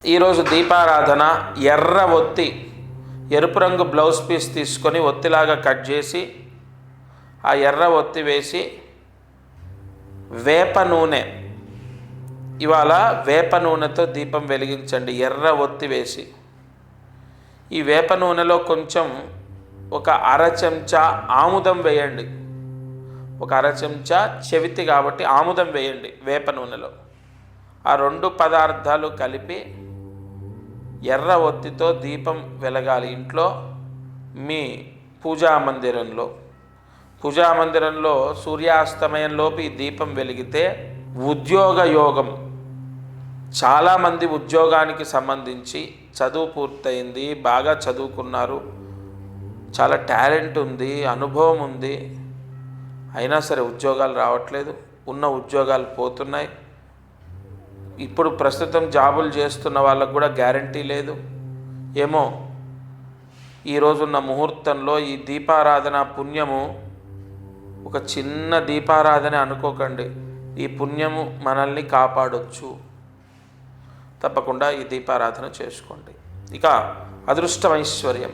ఈరోజు దీపారాధన ఎర్ర ఒత్తి ఎరుపు రంగు బ్లౌజ్ పీస్ తీసుకొని ఒత్తిలాగా కట్ చేసి ఆ ఎర్ర ఒత్తి వేసి వేప నూనె ఇవాళ వేప నూనెతో దీపం వెలిగించండి. ఎర్ర ఒత్తి వేసి ఈ వేప నూనెలో కొంచెం ఒక అర చెంచా ఆముదం వేయండి. ఒక అర చెంచా చెవితి కాబట్టి ఆముదం వేయండి వేప నూనెలో. ఆ రెండు పదార్థాలు కలిపి ఎర్ర ఒత్తితో దీపం వెలగాలి. ఇంట్లో మీ పూజా మందిరంలో సూర్యాస్తమయంలోపు ఈ దీపం వెలిగితే ఉద్యోగ యోగం. చాలామంది ఉద్యోగానికి సంబంధించి చదువు పూర్తయింది, బాగా చదువుకున్నారు, చాలా టాలెంట్ ఉంది, అనుభవం ఉంది, అయినా సరే ఉద్యోగాలు రావట్లేదు, ఉన్న ఉద్యోగాలు పోతున్నాయి. ఇప్పుడు ప్రస్తుతం జాబులు చేస్తున్న వాళ్ళకు కూడా గ్యారంటీ లేదు. ఏమో ఈరోజున్న ముహూర్తంలో ఈ దీపారాధన పుణ్యము, ఒక చిన్న దీపారాధన అనుకోకండి, ఈ పుణ్యము మనల్ని కాపాడొచ్చు. తప్పకుండా ఈ దీపారాధన చేసుకోండి. ఇక అదృష్టం ఐశ్వర్యం